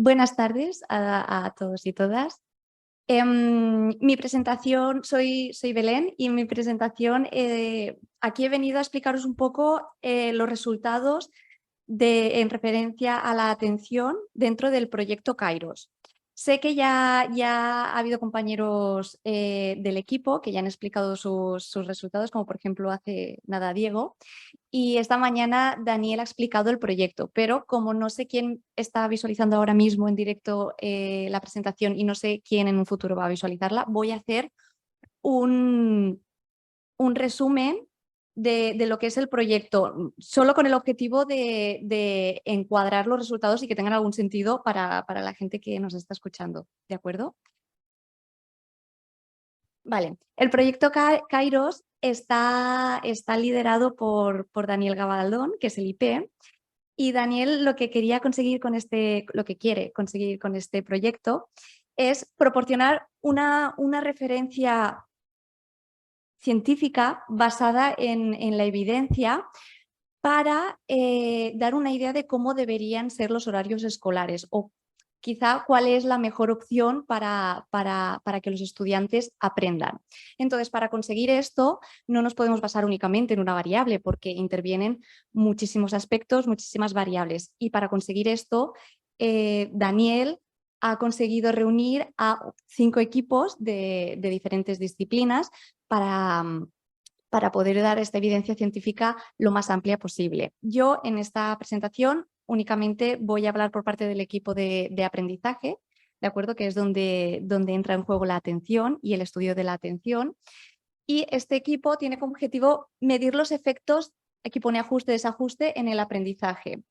Buenas tardes a todos y todas. Mi presentación, soy Belén y en mi presentación aquí he venido a explicaros un poco los resultados en referencia a la atención dentro del proyecto Kairos. Sé que ya ha habido compañeros del equipo que ya han explicado sus resultados, como por ejemplo hace nada Diego. Y esta mañana Daniel ha explicado el proyecto, pero como no sé quién está visualizando ahora mismo en directo la presentación y no sé quién en un futuro va a visualizarla, voy a hacer un resumen de lo que es el proyecto, solo con el objetivo de encuadrar los resultados y que tengan algún sentido para la gente que nos está escuchando, ¿de acuerdo? Vale, el proyecto Kairos está liderado por Daniel Gabaldón, que es el IP, y Daniel lo que quería conseguir con lo que quiere conseguir con este proyecto es proporcionar una referencia científica basada en la evidencia para dar una idea de cómo deberían ser los horarios escolares o quizá cuál es la mejor opción para que los estudiantes aprendan. Entonces, para conseguir esto, no nos podemos basar únicamente en una variable porque intervienen muchísimos aspectos, muchísimas variables. Y para conseguir esto, Daniel ha conseguido reunir a 5 equipos de diferentes disciplinas para poder dar esta evidencia científica lo más amplia posible. Yo en esta presentación únicamente voy a hablar por parte del equipo de aprendizaje, ¿de acuerdo? Que es donde entra en juego la atención y el estudio de la atención. Y este equipo tiene como objetivo medir los efectos, aquí pone ajuste, desajuste, en el aprendizaje.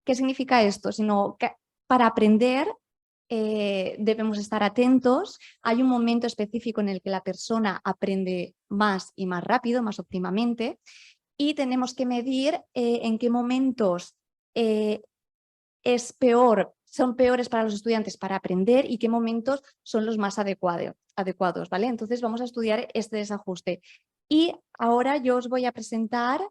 ¿Qué significa esto? Sino que para aprender debemos estar atentos. Hay un momento específico en el que la persona aprende más y más rápido, más óptimamente, y tenemos que medir en qué momentos son peores para los estudiantes para aprender y qué momentos son los más adecuados, ¿vale? Entonces vamos a estudiar este desajuste. Y ahora yo os voy a presentar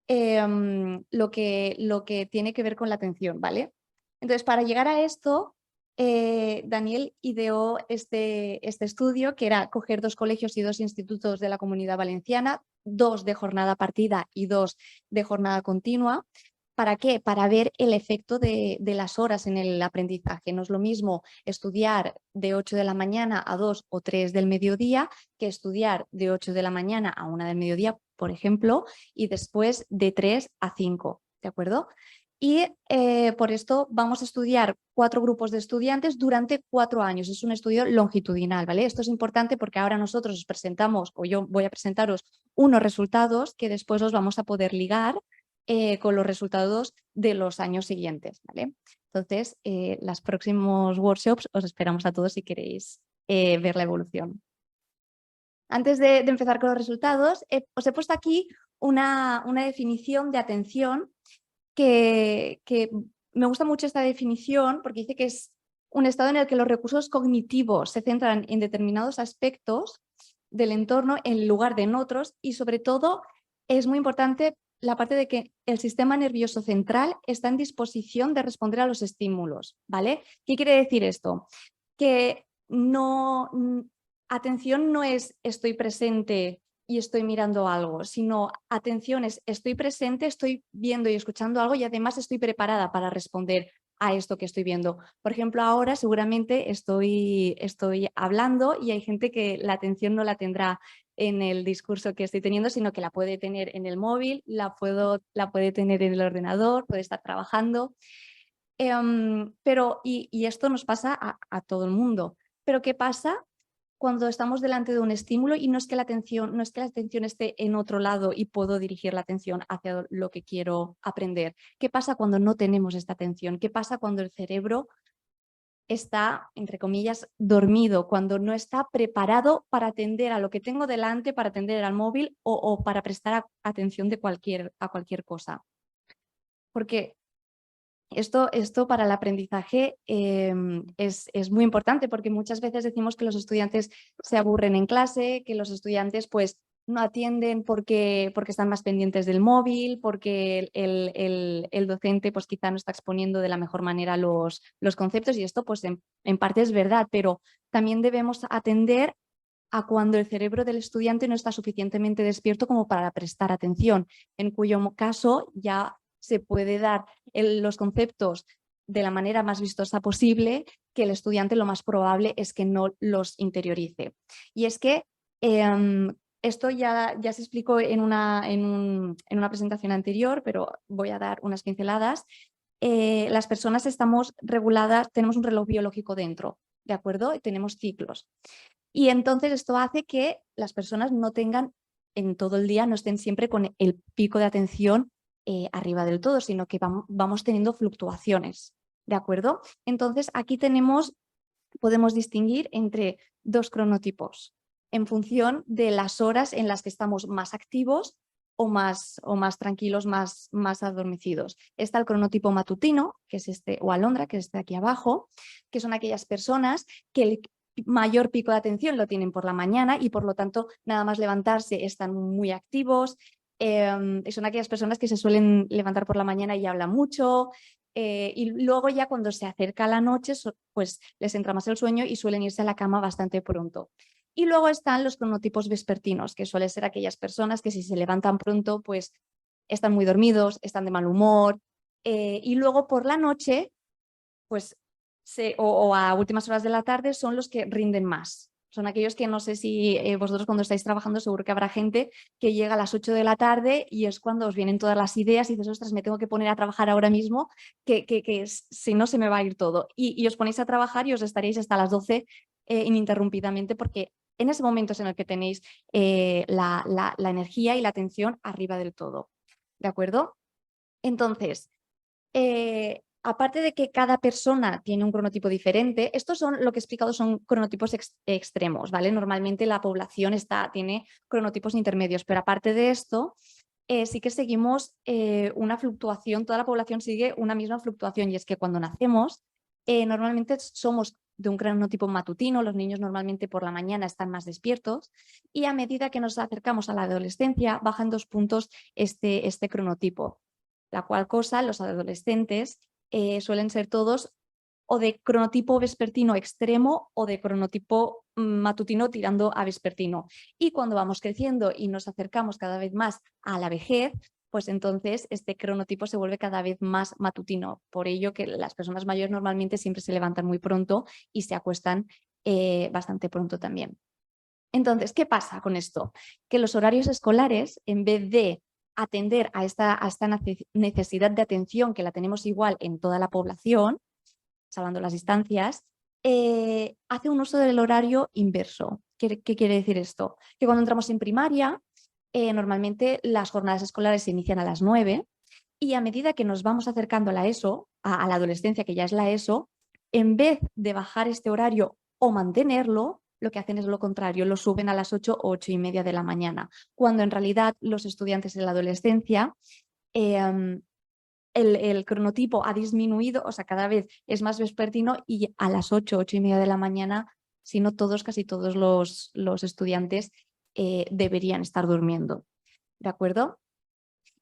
lo que tiene que ver con la atención, ¿vale? Entonces, para llegar a esto, Daniel ideó este estudio, que era coger 2 colegios y 2 institutos de la Comunidad Valenciana, 2 de jornada partida y 2 de jornada continua. ¿Para qué? Para ver el efecto de las horas en el aprendizaje. No es lo mismo estudiar de 8 de la mañana a 2 o 3 del mediodía que estudiar de 8 de la mañana a 1 del mediodía, por ejemplo, y después de 3 a 5, ¿de acuerdo? Y por esto vamos a estudiar 4 grupos de estudiantes durante 4 años. Es un estudio longitudinal, ¿vale? Esto es importante porque ahora nosotros os presentamos, o yo voy a presentaros unos resultados que después os vamos a poder ligar con los resultados de los años siguientes, ¿vale? Entonces, los próximos workshops os esperamos a todos si queréis ver la evolución. Antes de empezar con los resultados, os he puesto aquí una definición de atención que me gusta mucho esta definición porque dice que es un estado en el que los recursos cognitivos se centran en determinados aspectos del entorno en lugar de en otros y sobre todo es muy importante la parte de que el sistema nervioso central está en disposición de responder a los estímulos, ¿vale? ¿Qué quiere decir esto? Que atención no es estoy presente y estoy mirando algo, sino atención es estoy presente, estoy viendo y escuchando algo y además estoy preparada para responder a esto que estoy viendo. Por ejemplo, ahora seguramente estoy hablando y hay gente que la atención no la tendrá en el discurso que estoy teniendo, sino que la puede tener en el móvil, la puede tener en el ordenador, puede estar trabajando. Y esto nos pasa a todo el mundo. Pero ¿qué pasa cuando estamos delante de un estímulo y no es que la atención esté en otro lado y puedo dirigir la atención hacia lo que quiero aprender? ¿Qué pasa cuando no tenemos esta atención? ¿Qué pasa cuando el cerebro está, entre comillas, dormido, cuando no está preparado para atender a lo que tengo delante, para atender al móvil o para prestar atención a cualquier cosa? Porque esto para el aprendizaje es muy importante porque muchas veces decimos que los estudiantes se aburren en clase, que los estudiantes pues no atienden porque están más pendientes del móvil, porque el docente pues quizá no está exponiendo de la mejor manera los conceptos, y esto pues en parte es verdad, pero también debemos atender a cuando el cerebro del estudiante no está suficientemente despierto como para prestar atención, en cuyo caso ya se puede dar los conceptos de la manera más vistosa posible, que el estudiante lo más probable es que no los interiorice. Y es que esto ya se explicó en una presentación anterior, pero voy a dar unas pinceladas. Las personas estamos reguladas, tenemos un reloj biológico dentro, ¿de acuerdo? Y tenemos ciclos. Y entonces esto hace que las personas no tengan en todo el día, no estén siempre con el pico de atención arriba del todo, sino que vamos teniendo fluctuaciones, ¿de acuerdo? Entonces aquí podemos distinguir entre dos cronotipos en función de las horas en las que estamos más activos o más tranquilos, más adormecidos. Está el cronotipo matutino, que es este, o alondra, que es este de aquí abajo, que son aquellas personas que el mayor pico de atención lo tienen por la mañana y por lo tanto nada más levantarse están muy activos. Son aquellas personas que se suelen levantar por la mañana y hablan mucho, y luego ya cuando se acerca la noche pues les entra más el sueño y suelen irse a la cama bastante pronto. Y luego están los cronotipos vespertinos, que suelen ser aquellas personas que si se levantan pronto pues están muy dormidos, están de mal humor, y luego por la noche pues o a últimas horas de la tarde son los que rinden más. Son aquellos que no sé si vosotros cuando estáis trabajando seguro que habrá gente que llega a las 8 de la tarde y es cuando os vienen todas las ideas y dices, ostras, me tengo que poner a trabajar ahora mismo, que si no se me va a ir todo. Y os ponéis a trabajar y os estaréis hasta las 12 ininterrumpidamente, porque en ese momento es en el que tenéis la energía y la atención arriba del todo. ¿De acuerdo? Entonces, aparte de que cada persona tiene un cronotipo diferente, estos son, lo que he explicado son cronotipos extremos, ¿vale? Normalmente la población tiene cronotipos intermedios, pero aparte de esto, sí que seguimos una fluctuación, toda la población sigue una misma fluctuación, y es que cuando nacemos normalmente somos de un cronotipo matutino, los niños normalmente por la mañana están más despiertos, y a medida que nos acercamos a la adolescencia bajan 2 puntos este cronotipo, la cual cosa los adolescentes suelen ser todos o de cronotipo vespertino extremo o de cronotipo matutino tirando a vespertino. Y cuando vamos creciendo y nos acercamos cada vez más a la vejez, pues entonces este cronotipo se vuelve cada vez más matutino. Por ello que las personas mayores normalmente siempre se levantan muy pronto y se acuestan bastante pronto también. Entonces, ¿qué pasa con esto? Que los horarios escolares, en vez de atender a esta necesidad de atención que la tenemos igual en toda la población, salvando las distancias, hace un uso del horario inverso. ¿Qué quiere decir esto? Que cuando entramos en primaria, normalmente las jornadas escolares se inician a las 9 y a medida que nos vamos acercando a la ESO, a la adolescencia, que ya es la ESO, en vez de bajar este horario o mantenerlo, lo que hacen es lo contrario, lo suben a las 8 o 8:30 de la mañana, cuando en realidad los estudiantes en la adolescencia el cronotipo ha disminuido, o sea, cada vez es más vespertino y a las 8, 8:30 de la mañana, si no todos, casi todos los estudiantes deberían estar durmiendo. ¿De acuerdo?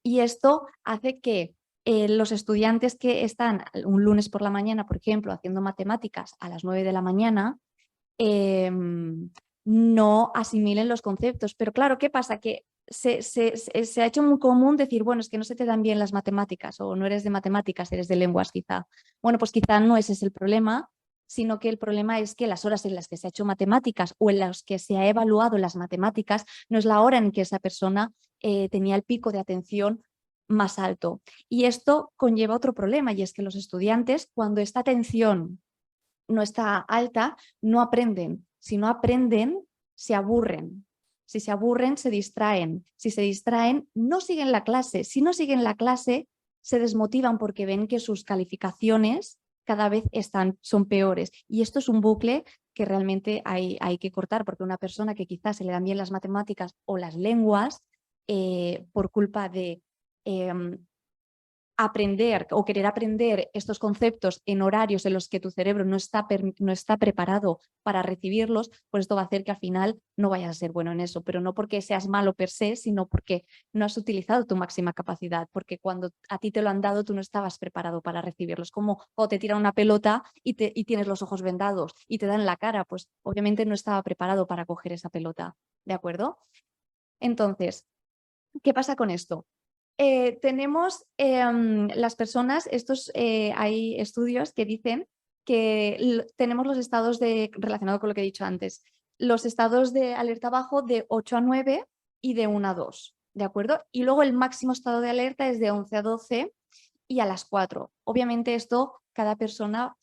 Y esto hace que los estudiantes que están un lunes por la mañana, por ejemplo, haciendo matemáticas a las 9 de la mañana, no asimilen los conceptos. Pero claro, ¿qué pasa? Que se ha hecho muy común decir, bueno, es que no se te dan bien las matemáticas o no eres de matemáticas, eres de lenguas quizá. Bueno, pues quizá no ese es el problema, sino que el problema es que las horas en las que se ha hecho matemáticas o en las que se ha evaluado las matemáticas no es la hora en que esa persona tenía el pico de atención más alto. Y esto conlleva otro problema, y es que los estudiantes, cuando esta atención no está alta, no aprenden. Si no aprenden, se aburren. Si se aburren, se distraen. Si se distraen, no siguen la clase. Si no siguen la clase, se desmotivan porque ven que sus calificaciones cada vez son peores. Y esto es un bucle que realmente hay que cortar, porque una persona que quizás se le dan bien las matemáticas o las lenguas, por culpa de aprender o querer aprender estos conceptos en horarios en los que tu cerebro no está preparado para recibirlos, pues esto va a hacer que al final no vayas a ser bueno en eso, pero no porque seas malo per se, sino porque no has utilizado tu máxima capacidad, porque cuando a ti te lo han dado tú no estabas preparado para recibirlos, como cuando te tiran una pelota y tienes los ojos vendados y te dan la cara, pues obviamente no estaba preparado para coger esa pelota, ¿de acuerdo? Entonces, ¿qué pasa con esto? Tenemos las personas, hay estudios que dicen que tenemos los estados relacionado con lo que he dicho antes, los estados de alerta bajo de 8 a 9 y de 1 a 2, ¿de acuerdo? Y luego el máximo estado de alerta es de 11 a 12 y a las 4. Obviamente esto cada persona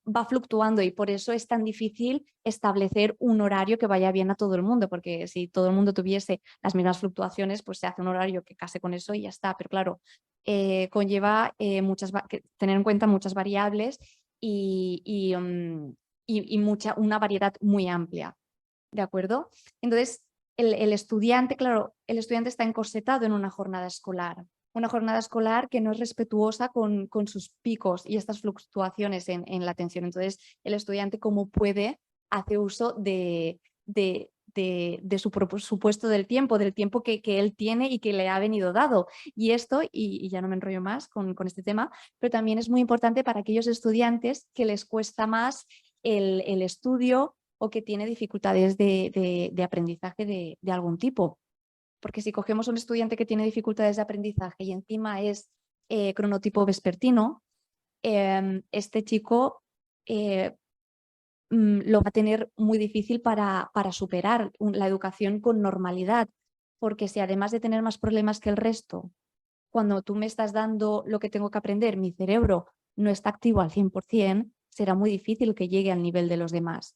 va fluctuando y por eso es tan difícil establecer un horario que vaya bien a todo el mundo, porque si todo el mundo tuviese las mismas fluctuaciones, pues se hace un horario que case con eso y ya está. Pero claro, conlleva tener en cuenta muchas variables y una variedad muy amplia, ¿de acuerdo? Entonces, el estudiante, claro, el estudiante está encorsetado en una jornada escolar que no es respetuosa con sus picos y estas fluctuaciones en la atención. Entonces, el estudiante, como puede, hace uso de su supuesto del tiempo que él tiene y que le ha venido dado. Y esto, y ya no me enrollo más con este tema, pero también es muy importante para aquellos estudiantes que les cuesta más el estudio o que tiene dificultades de aprendizaje de algún tipo. Porque si cogemos un estudiante que tiene dificultades de aprendizaje y encima es cronotipo vespertino, este chico lo va a tener muy difícil para superar la educación con normalidad, porque si además de tener más problemas que el resto, cuando tú me estás dando lo que tengo que aprender, mi cerebro no está activo al 100%, será muy difícil que llegue al nivel de los demás.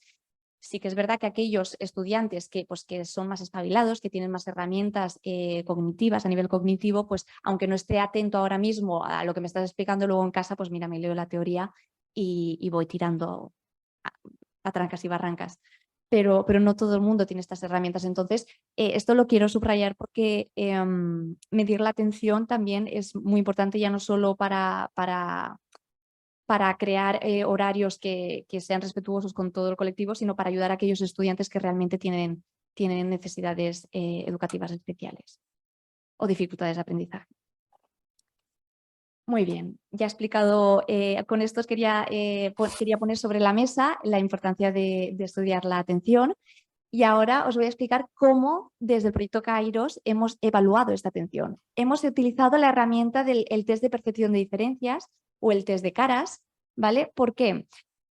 Sí que es verdad que aquellos estudiantes que son más espabilados, que tienen más herramientas cognitivas a nivel cognitivo, pues aunque no esté atento ahora mismo a lo que me estás explicando luego en casa, pues mira, me leo la teoría y voy tirando a trancas y barrancas. Pero no todo el mundo tiene estas herramientas. Entonces, esto lo quiero subrayar porque medir la atención también es muy importante, ya no solo para crear horarios que sean respetuosos con todo el colectivo, sino para ayudar a aquellos estudiantes que realmente tienen necesidades educativas especiales o dificultades de aprendizaje. Muy bien, ya he explicado, con esto quería poner sobre la mesa la importancia de estudiar la atención y ahora os voy a explicar cómo desde el proyecto Kairos hemos evaluado esta atención. Hemos utilizado la herramienta del test de percepción de diferencias o el test de caras, ¿vale? ¿Por qué?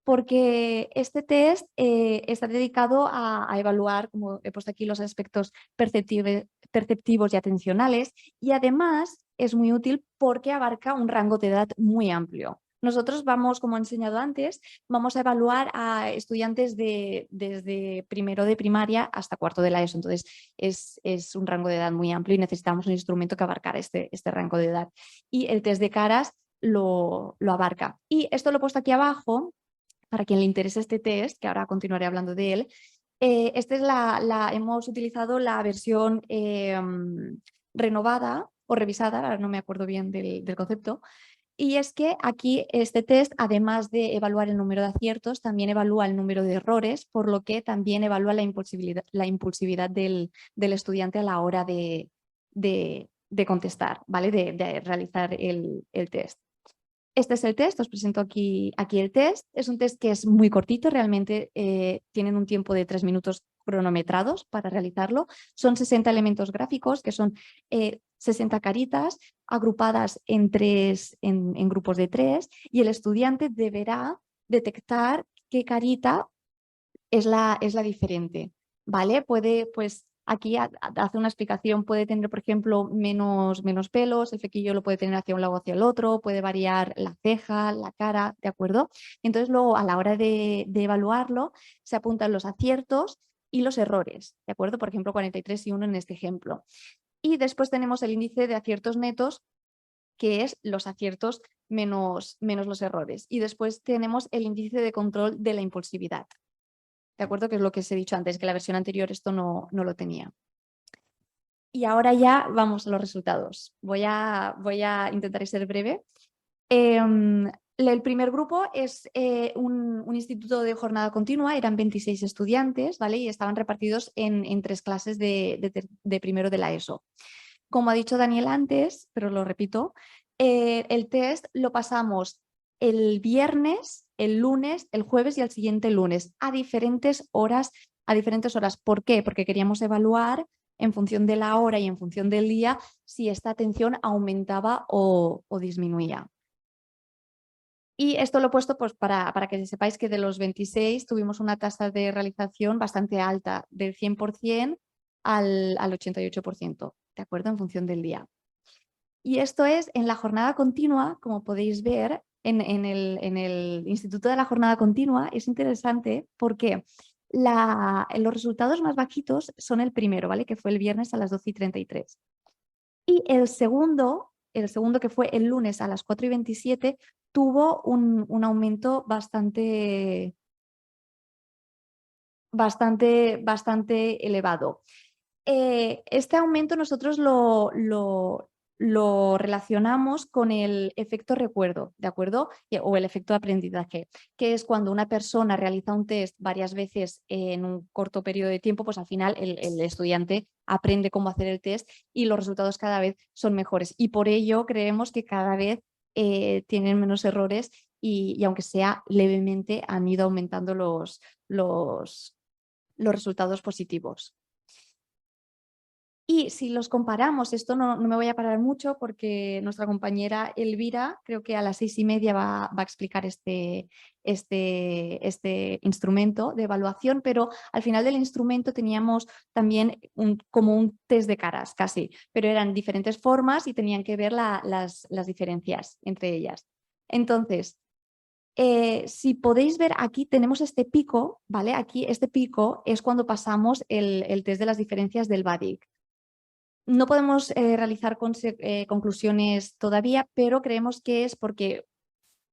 Porque este test está dedicado a evaluar, como he puesto aquí, los aspectos perceptivos y atencionales y además es muy útil porque abarca un rango de edad muy amplio. Nosotros vamos, como he enseñado antes, vamos a evaluar a estudiantes desde primero de primaria hasta cuarto de la ESO. Entonces, es un rango de edad muy amplio y necesitamos un instrumento que abarcara este rango de edad. Y el test de caras lo abarca. Y esto lo he puesto aquí abajo para quien le interese este test, que ahora continuaré hablando de él. Hemos utilizado la versión renovada o revisada, ahora no me acuerdo bien del concepto, y es que aquí este test, además de evaluar el número de aciertos, también evalúa el número de errores, por lo que también evalúa la impulsividad del estudiante a la hora de contestar, ¿vale? De realizar el test. Este es el test, os presento aquí el test. Es un test que es muy cortito, realmente tienen un tiempo de 3 minutos cronometrados para realizarlo. Son 60 elementos gráficos, que son 60 caritas agrupadas en grupos de 3 y el estudiante deberá detectar qué carita es la diferente, ¿vale? Puede, pues aquí hace una explicación, puede tener, por ejemplo, menos pelos, el flequillo lo puede tener hacia un lado o hacia el otro, puede variar la ceja, la cara, ¿de acuerdo? Entonces luego a la hora de evaluarlo se apuntan los aciertos y los errores, ¿de acuerdo? Por ejemplo, 43 y 1 en este ejemplo. Y después tenemos el índice de aciertos netos, que es los aciertos menos los errores. Y después tenemos el índice de control de la impulsividad. ¿De acuerdo? Que es lo que os he dicho antes, que la versión anterior esto no lo tenía. Y ahora ya vamos a los resultados. Voy a intentar ser breve. El primer grupo es un instituto de jornada continua, eran 26 estudiantes, ¿vale? Y estaban repartidos en 3 clases de primero de la ESO. Como ha dicho Daniel antes, pero lo repito, el test lo pasamos el viernes, el lunes, el jueves y al siguiente lunes, a diferentes horas. ¿Por qué? Porque queríamos evaluar en función de la hora y en función del día si esta atención aumentaba o disminuía. Y esto lo he puesto pues, para que sepáis que de los 26 tuvimos una tasa de realización bastante alta, del 100% al 88%, ¿de acuerdo? En función del día. Y esto es en la jornada continua, como podéis ver, en el Instituto de la Jornada Continua, es interesante porque los resultados más bajitos son el primero, ¿vale? Que fue el viernes a las 12:33. Y el segundo que fue el lunes a las 4:27, tuvo un aumento bastante elevado. Este aumento nosotros lo relacionamos con el efecto recuerdo, ¿de acuerdo? O el efecto aprendizaje, que es cuando una persona realiza un test varias veces en un corto periodo de tiempo, pues al final el estudiante aprende cómo hacer el test y los resultados cada vez son mejores. Y por ello creemos que cada vez tienen menos errores y aunque sea levemente han ido aumentando los resultados positivos. Y si los comparamos, esto no me voy a parar mucho porque nuestra compañera Elvira creo que a las 6:30 va a explicar este instrumento de evaluación, pero al final del instrumento teníamos también como un test de caras casi, pero eran diferentes formas y tenían que ver las diferencias entre ellas. Entonces, si podéis ver aquí tenemos este pico, ¿vale? Aquí este pico es cuando pasamos el test de las diferencias del BADIC. No podemos realizar conclusiones todavía, pero creemos que es porque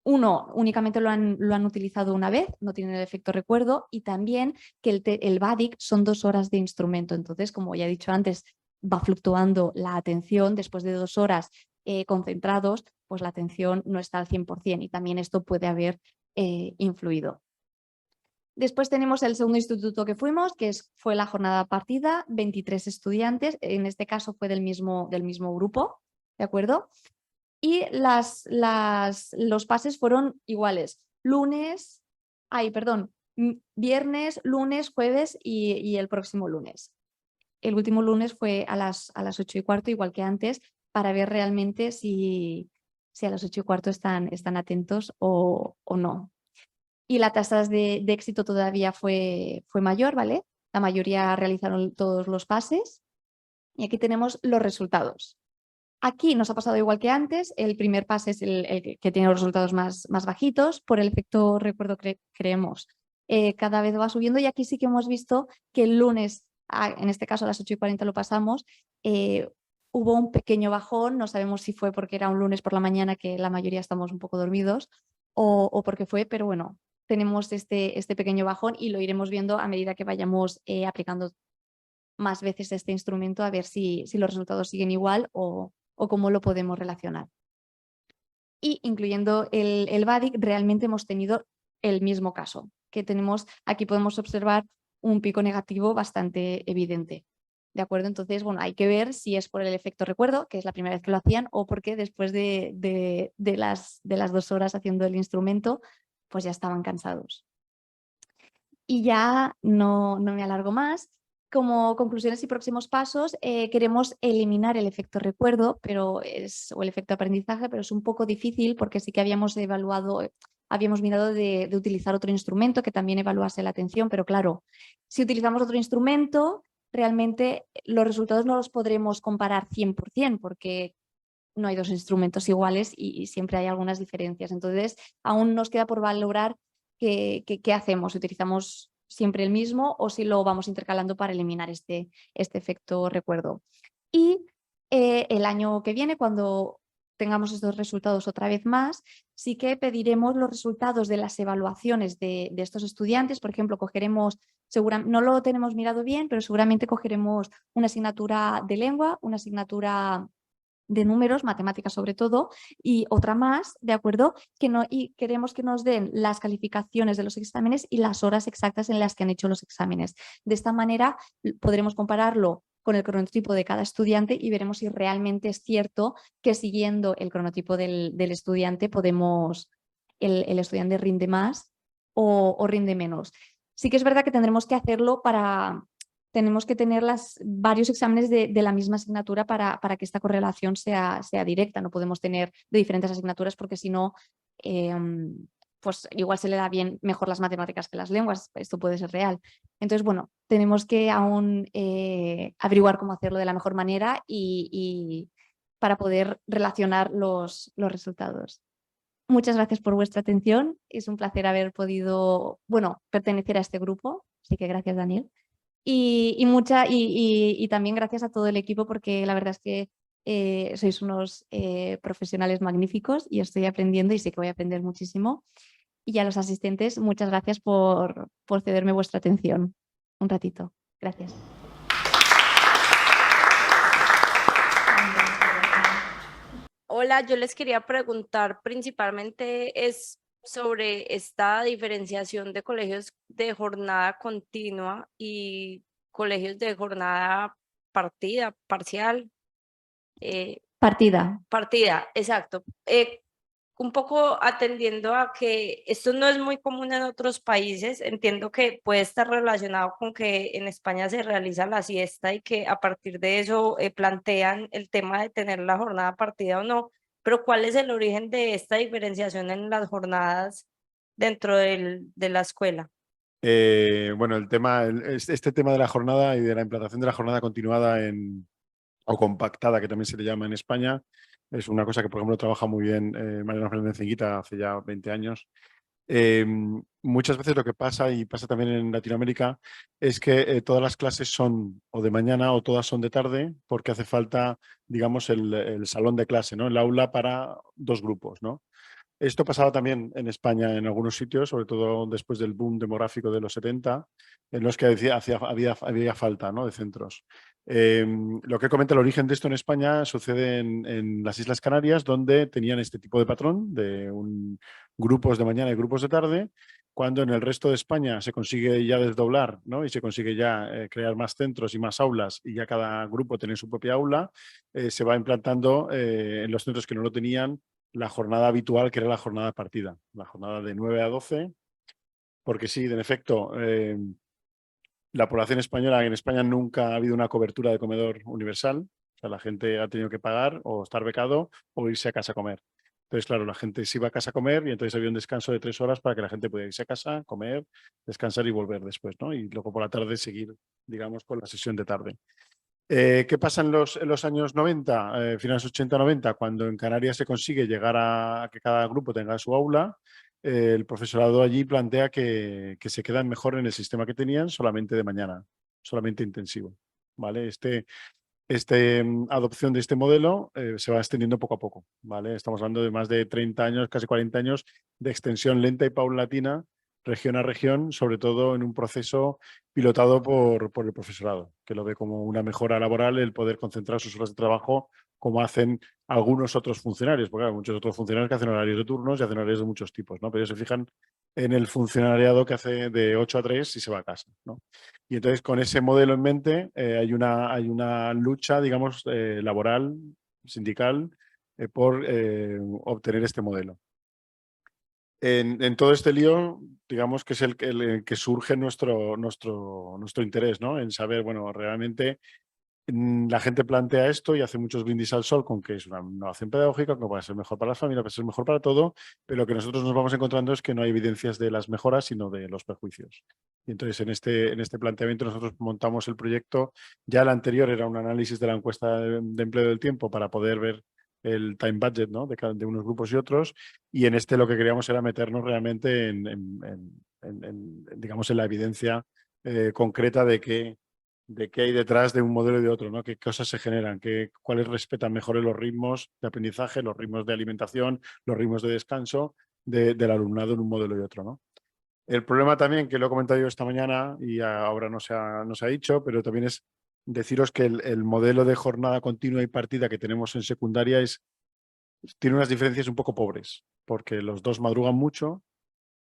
únicamente lo han utilizado una vez, no tienen el efecto recuerdo, y también que el BADIC son 2 horas de instrumento. Entonces, como ya he dicho antes, va fluctuando la atención después de 2 horas concentrados, pues la atención no está al 100% y también esto puede haber influido. Después tenemos el segundo instituto que fuimos, que fue la jornada partida, 23 estudiantes, en este caso fue del mismo grupo, ¿de acuerdo? Y los pases fueron iguales, viernes, lunes, jueves y el próximo lunes. El último lunes fue a las 8:15, igual que antes, para ver realmente si a las 8:15 están atentos o no. Y la tasa de éxito todavía fue mayor, ¿vale? La mayoría realizaron todos los pases. Y aquí tenemos los resultados. Aquí nos ha pasado igual que antes, el primer pase es el que tiene los resultados más bajitos, por el efecto recuerdo creemos cada vez va subiendo y aquí sí que hemos visto que el lunes, en este caso a las 8:40 lo pasamos, hubo un pequeño bajón, no sabemos si fue porque era un lunes por la mañana que la mayoría estamos un poco dormidos o porque fue, pero bueno, tenemos este pequeño bajón y lo iremos viendo a medida que vayamos aplicando más veces este instrumento a ver si los resultados siguen igual o cómo lo podemos relacionar. Y incluyendo el BADIC, realmente hemos tenido el mismo caso, que tenemos, aquí podemos observar un pico negativo bastante evidente. ¿De acuerdo? Entonces, bueno, hay que ver si es por el efecto recuerdo, que es la primera vez que lo hacían, o porque después de las 2 horas haciendo el instrumento, pues ya estaban cansados. Y ya no me alargo más. Como conclusiones y próximos pasos, queremos eliminar el efecto recuerdo o el efecto aprendizaje, pero es un poco difícil porque sí que habíamos mirado de utilizar otro instrumento que también evaluase la atención, pero claro, si utilizamos otro instrumento, realmente los resultados no los podremos comparar 100% porque no hay 2 instrumentos iguales y siempre hay algunas diferencias. Entonces, aún nos queda por valorar qué hacemos, si utilizamos siempre el mismo o si lo vamos intercalando para eliminar este efecto recuerdo. Y el año que viene, cuando tengamos estos resultados otra vez más, sí que pediremos los resultados de las evaluaciones de estos estudiantes. Por ejemplo, cogeremos, no lo tenemos mirado bien, pero seguramente cogeremos una asignatura de lengua, una asignatura de números, matemáticas sobre todo, y otra más, ¿de acuerdo? Y queremos que nos den las calificaciones de los exámenes y las horas exactas en las que han hecho los exámenes. De esta manera podremos compararlo con el cronotipo de cada estudiante y veremos si realmente es cierto que siguiendo el cronotipo del estudiante el estudiante rinde más o rinde menos. Sí que es verdad que tendremos que hacerlo tenemos que tener varios exámenes de la misma asignatura para que esta correlación sea directa. No podemos tener de diferentes asignaturas porque si no, pues igual se le da mejor las matemáticas que las lenguas. Esto puede ser real. Entonces, bueno, tenemos que aún averiguar cómo hacerlo de la mejor manera y para poder relacionar los resultados. Muchas gracias por vuestra atención. Es un placer haber podido, pertenecer a este grupo. Así que gracias, Daniel. Y también gracias a todo el equipo porque la verdad es que sois unos profesionales magníficos y estoy aprendiendo y sé que voy a aprender muchísimo. Y a los asistentes, muchas gracias por cederme vuestra atención un ratito. Gracias. Hola, yo les quería preguntar principalmente es sobre esta diferenciación de colegios de jornada continua y colegios de jornada parcial. Partida. Partida, exacto. Un poco atendiendo a que esto no es muy común en otros países, entiendo que puede estar relacionado con que en España se realiza la siesta y que a partir de eso plantean el tema de tener la jornada partida o no, pero ¿cuál es el origen de esta diferenciación en las jornadas dentro de la escuela? Bueno, este tema de la jornada y de la implantación de la jornada continuada o compactada, que también se le llama en España, es una cosa que, por ejemplo, trabaja muy bien Mariano Fernández Enguita hace ya 20 años. Muchas veces lo que pasa, y pasa también en Latinoamérica, es que todas las clases son o de mañana o todas son de tarde, porque hace falta, digamos, el salón de clase, ¿no? El aula para dos grupos, ¿no? Esto pasaba también en España en algunos sitios, sobre todo después del boom demográfico de los 70, en los que había falta, ¿no?, de centros. Lo que comenta el origen de esto en España sucede en las Islas Canarias, donde tenían este tipo de patrón de grupos de mañana y grupos de tarde, cuando en el resto de España se consigue ya desdoblar, ¿no?, y se consigue ya crear más centros y más aulas y ya cada grupo tener su propia aula, se va implantando en los centros que no lo tenían la jornada habitual, que era la jornada partida, la jornada de 9 a 12, porque sí, en efecto, la población española, en España nunca ha habido una cobertura de comedor universal, o sea, la gente ha tenido que pagar o estar becado o irse a casa a comer. Entonces, claro, la gente se iba a casa a comer y entonces había un descanso de 3 horas para que la gente pudiera irse a casa, comer, descansar y volver después, ¿no? Y luego por la tarde seguir, digamos, con la sesión de tarde. ¿Qué pasa en los años 90, finales 80-90, cuando en Canarias se consigue llegar a que cada grupo tenga su aula? El profesorado allí plantea que se quedan mejor en el sistema que tenían solamente de mañana, solamente intensivo. ¿Vale? Adopción de este modelo se va extendiendo poco a poco. ¿Vale? Estamos hablando de más de 30 años, casi 40 años de extensión lenta y paulatina, región a región, sobre todo en un proceso pilotado por el profesorado, que lo ve como una mejora laboral el poder concentrar sus horas de trabajo como hacen algunos otros funcionarios, porque hay muchos otros funcionarios que hacen horarios de turnos y hacen horarios de muchos tipos, ¿no? Pero ellos se fijan en el funcionariado que hace de 8 a 3 y se va a casa, ¿no? Y entonces con ese modelo en mente hay una lucha, digamos, laboral, sindical, por obtener este modelo. En todo este lío, digamos que es el que surge nuestro interés, ¿no? En saber, bueno, realmente la gente plantea esto y hace muchos brindis al sol con que es una innovación pedagógica, que va a ser mejor para las familias, va a ser mejor para todo, pero lo que nosotros nos vamos encontrando es que no hay evidencias de las mejoras, sino de los perjuicios. Y entonces en este planteamiento nosotros montamos el proyecto. Ya el anterior era un análisis de la encuesta de empleo del tiempo para poder ver el time budget, ¿no?, de unos grupos y otros, y en este lo que queríamos era meternos realmente digamos, en la evidencia concreta de que de qué hay detrás de un modelo y de otro, ¿no? Qué cosas se generan, cuáles respetan mejor los ritmos de aprendizaje, los ritmos de alimentación, los ritmos de descanso del alumnado en un modelo y otro, ¿no? El problema también, que lo he comentado yo esta mañana y ahora no se ha dicho, pero también es deciros que el modelo de jornada continua y partida que tenemos en secundaria tiene unas diferencias un poco pobres, porque los dos madrugan mucho,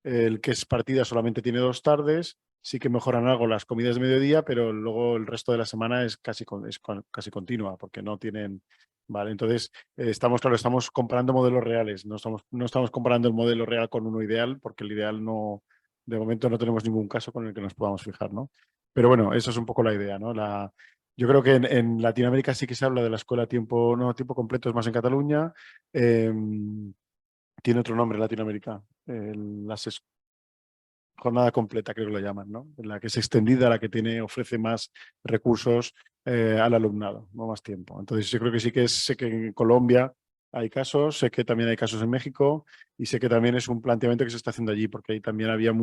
el que es partida solamente tiene 2 tardes, sí que mejoran algo las comidas de mediodía, pero luego el resto de la semana es casi continua, porque no tienen... Vale, entonces estamos comparando modelos reales, no estamos comparando el modelo real con uno ideal, porque el ideal no, de momento no tenemos ningún caso con el que nos podamos fijar, ¿no? Pero bueno, eso es un poco la idea, ¿no? Yo creo que en Latinoamérica sí que se habla de la escuela a tiempo completo, es más en Cataluña. Tiene otro nombre en Latinoamérica, jornada completa, creo que lo llaman, ¿no? La que es extendida, la que ofrece más recursos al alumnado, no más tiempo. Entonces yo creo que sé que en Colombia hay casos, sé que también hay casos en México y sé que también es un planteamiento que se está haciendo allí, porque ahí también había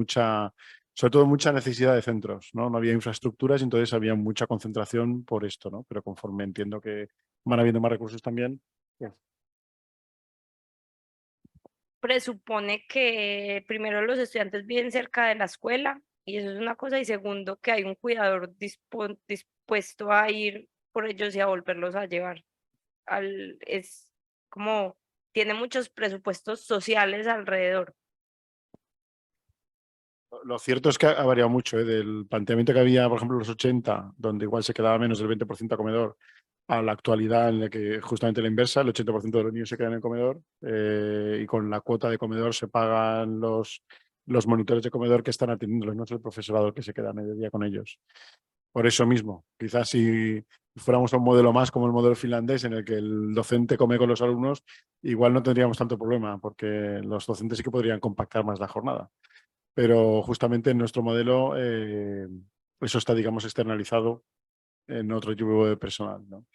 sobre todo mucha necesidad de centros, ¿no? No había infraestructuras y entonces había mucha concentración por esto, ¿no? Pero conforme entiendo que van habiendo más recursos también, pues, Presupone que primero los estudiantes viven cerca de la escuela y eso es una cosa, y segundo que hay un cuidador dispuesto a ir por ellos y a volverlos a llevar. Es como, tiene muchos presupuestos sociales alrededor. lo cierto es que ha variado mucho, ¿eh? Del planteamiento que había, por ejemplo, en los 80, donde igual se quedaba menos del 20% a comedor, a la actualidad en la que justamente la inversa, el 80% de los niños se quedan en el comedor y con la cuota de comedor se pagan los monitores de comedor que están atendiendo, no es el profesorado el que se queda a mediodía con ellos. Por eso mismo, quizás si fuéramos a un modelo más como el modelo finlandés, en el que el docente come con los alumnos, igual no tendríamos tanto problema, porque los docentes sí que podrían compactar más la jornada. Pero justamente en nuestro modelo eso está, digamos, externalizado en otro tipo de personal, ¿no?